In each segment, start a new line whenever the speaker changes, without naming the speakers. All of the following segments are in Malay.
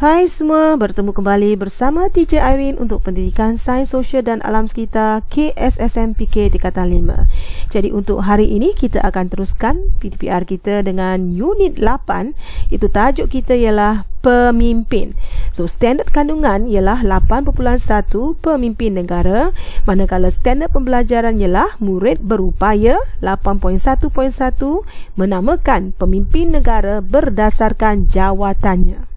Hai semua, bertemu kembali bersama Teacher Irene untuk Pendidikan Sains Sosial dan Alam Sekitar KSSMPK Tingkatan 5. Jadi untuk hari ini kita akan teruskan PTPR kita dengan unit 8. Itu tajuk kita ialah pemimpin. So standard kandungan ialah 8.1 pemimpin negara, manakala standard pembelajaran ialah murid berupaya 8.1.1 menamakan pemimpin negara berdasarkan jawatannya.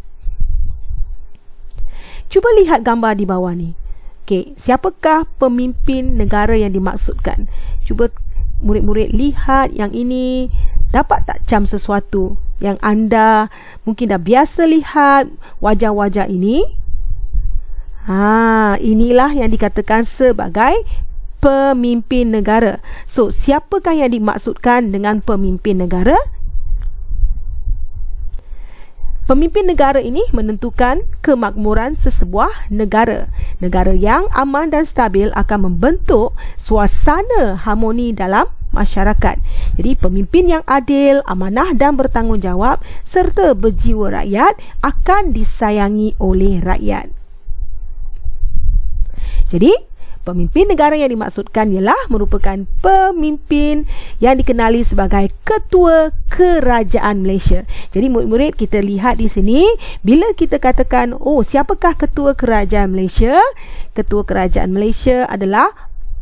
Cuba lihat gambar di bawah ni. Okey, siapakah pemimpin negara yang dimaksudkan? Cuba murid-murid lihat yang ini, dapat tak cam sesuatu yang anda mungkin dah biasa lihat wajah-wajah ini? Inilah yang dikatakan sebagai pemimpin negara. So, siapakah yang dimaksudkan dengan pemimpin negara? Pemimpin negara ini menentukan kemakmuran sesebuah negara. Negara yang aman dan stabil akan membentuk suasana harmoni dalam masyarakat. Jadi pemimpin yang adil, amanah dan bertanggungjawab serta berjiwa rakyat akan disayangi oleh rakyat. Jadi pemimpin negara yang dimaksudkan ialah merupakan pemimpin yang dikenali sebagai Ketua Kerajaan Malaysia. Jadi murid-murid, kita lihat di sini, bila kita katakan, siapakah Ketua Kerajaan Malaysia? Ketua Kerajaan Malaysia adalah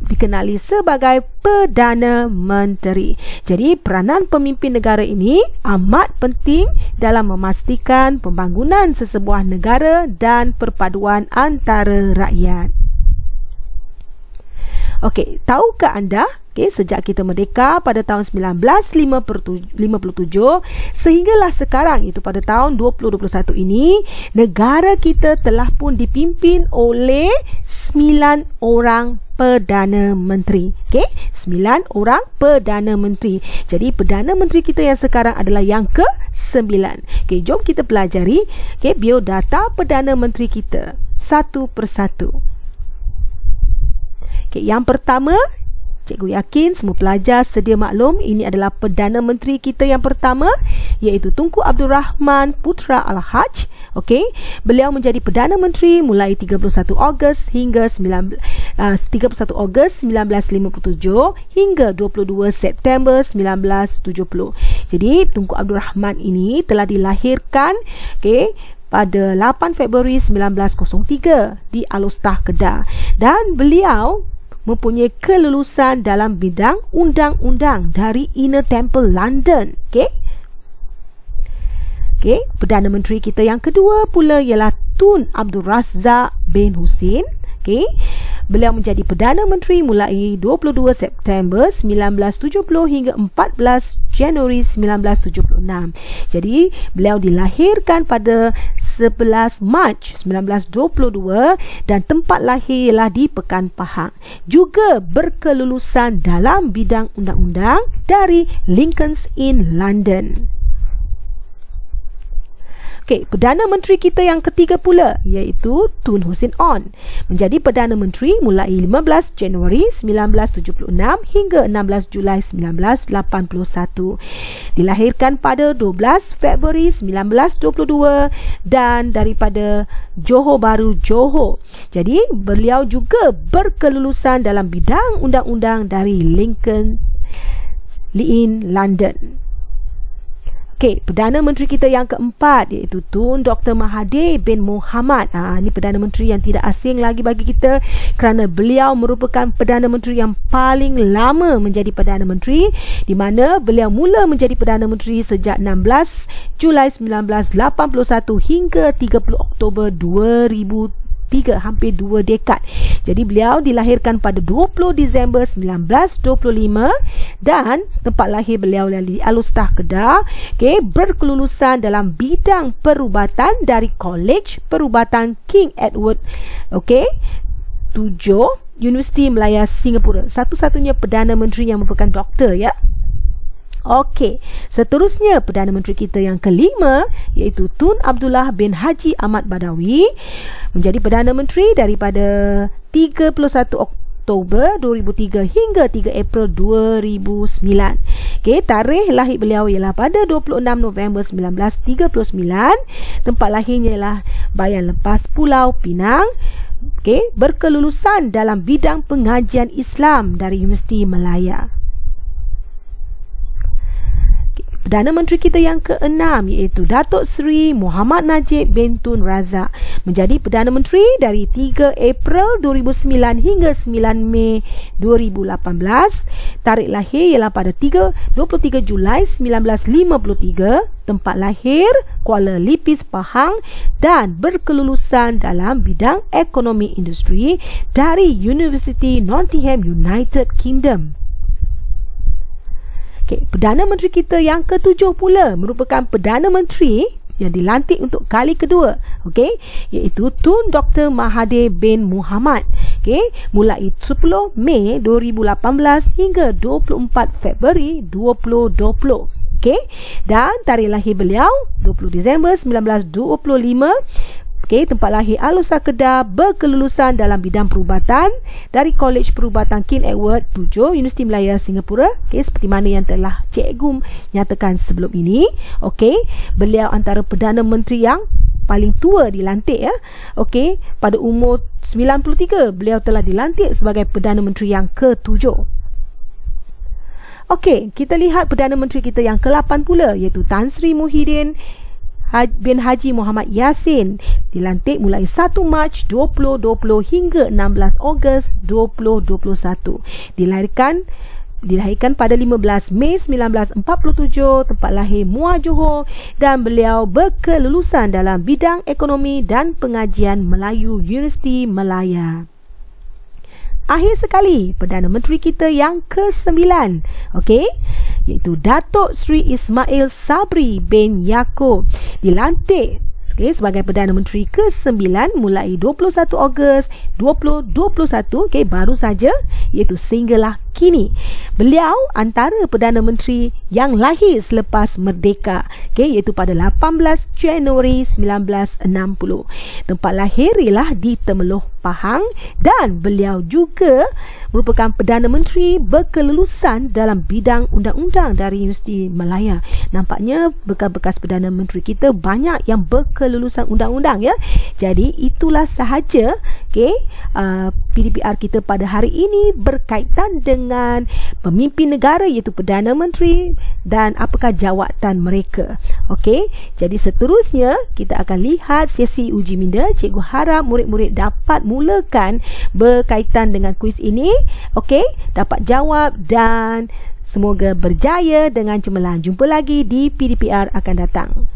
dikenali sebagai Perdana Menteri. Jadi peranan pemimpin negara ini amat penting dalam memastikan pembangunan sesebuah negara dan perpaduan antara rakyat. Okey, tahukah anda, sejak kita merdeka pada tahun 1957 sehinggalah sekarang, itu pada tahun 2021 ini, negara kita telah pun dipimpin oleh 9 orang Perdana Menteri. 9 orang Perdana Menteri. Jadi Perdana Menteri kita yang sekarang adalah yang ke-9. Jom kita pelajari biodata Perdana Menteri kita satu persatu. Yang pertama, cikgu yakin semua pelajar sedia maklum, ini adalah Perdana Menteri kita yang pertama, iaitu Tunku Abdul Rahman Putra Al-Haj. Beliau menjadi Perdana Menteri mulai 31 Ogos hingga 31 Ogos 1957 hingga 22 September 1970. Jadi Tunku Abdul Rahman ini telah dilahirkan pada 8 Februari 1903 di Alustah, Kedah, dan beliau mempunyai kelulusan dalam bidang undang-undang dari Inner Temple London. Perdana Menteri kita yang kedua pula ialah Tun Abdul Razak bin Husin. Beliau menjadi Perdana Menteri mulai 22 September 1970 hingga 14 Januari 1976. Jadi beliau dilahirkan pada 11 Mac 1922 dan tempat lahir ialah di Pekan Pahang. Juga berkelulusan dalam bidang undang-undang dari Lincoln's Inn London. Perdana Menteri kita yang ketiga pula iaitu Tun Hussein Onn, menjadi Perdana Menteri mulai 15 Januari 1976 hingga 16 Julai 1981. Dilahirkan pada 12 Februari 1922 dan daripada Johor Bahru, Johor. Jadi beliau juga berkelulusan dalam bidang undang-undang dari Lincoln's Inn London. Perdana Menteri kita yang keempat iaitu Tun Dr. Mahathir bin Mohamad. Ini Perdana Menteri yang tidak asing lagi bagi kita kerana beliau merupakan Perdana Menteri yang paling lama menjadi Perdana Menteri, di mana beliau mula menjadi Perdana Menteri sejak 16 Julai 1981 hingga 30 Oktober 2003, hampir 2 dekad. Jadi beliau dilahirkan pada 20 Disember 1925 dan tempat lahir beliau di Alustah, Kedah. Berkelulusan dalam bidang perubatan dari College Perubatan King Edward 7 Universiti Malaya Singapura. Satu-satunya Perdana Menteri yang merupakan doktor, ya. Seterusnya Perdana Menteri kita yang kelima iaitu Tun Abdullah bin Haji Ahmad Badawi, menjadi Perdana Menteri daripada 31 Oktober 2003 hingga 3 April 2009. Tarikh lahir beliau ialah pada 26 November 1939. Tempat lahirnya ialah Bayan Lepas Pulau Pinang, berkelulusan dalam bidang pengajian Islam dari Universiti Malaya. Perdana Menteri kita yang ke-6 iaitu Datuk Seri Muhammad Najib bin Tun Razak menjadi Perdana Menteri dari 3 April 2009 hingga 9 Mei 2018. Tarikh lahir ialah pada 23 Julai 1953. Tempat lahir Kuala Lipis, Pahang, dan berkelulusan dalam bidang ekonomi industri dari University Nottingham, United Kingdom. Perdana Menteri kita yang ke-7 pula merupakan Perdana Menteri yang dilantik untuk kali kedua, iaitu Tun Dr. Mahathir bin Mohamad, mulai 10 Mei 2018 hingga 24 Februari 2020. Dan tarikh lahir beliau 20 Disember 1925. Tempat lahir Alor Kedah, berkelulusan dalam bidang perubatan dari Kolej Perubatan King Edward 7 Universiti Malaya Singapura, seperti mana yang telah Cikgu nyatakan sebelum ini. Beliau antara Perdana Menteri yang paling tua dilantik pada umur 93 beliau telah dilantik sebagai Perdana Menteri yang ke-7. Kita lihat Perdana Menteri kita yang ke-8 pula, iaitu Tan Sri Muhyiddin bin Haji Muhammad Yassin, dilantik mulai 1 Mac 2020 hingga 16 Ogos 2021. Dilahirkan pada 15 Mei 1947, tempat lahir Muar Johor, dan beliau berkelulusan dalam bidang ekonomi dan pengajian Melayu Universiti Malaya. Akhir sekali, Perdana Menteri kita yang ke-9, iaitu Datuk Seri Ismail Sabri bin Yaakob, dilantik sebagai Perdana Menteri ke-9 mulai 21 Ogos 2021, baru saja, iaitu sehinggalah kini. Beliau antara Perdana Menteri yang lahir selepas merdeka, iaitu pada 18 Januari 1960. Tempat lahir ialah di Temeloh, Pahang, dan beliau juga merupakan Perdana Menteri berkelulusan dalam bidang undang-undang dari Universiti Malaya. Nampaknya bekas-bekas Perdana Menteri kita banyak yang berkelulusan undang-undang, Jadi itulah sahaja PDPR kita pada hari ini berkaitan dengan pemimpin negara iaitu Perdana Menteri dan apakah jawatan mereka. Jadi seterusnya kita akan lihat sesi uji minda. Cikgu harap murid-murid dapat mulakan berkaitan dengan kuis ini, dapat jawab dan semoga berjaya dengan cemerlang. Jumpa lagi di PDPR akan datang.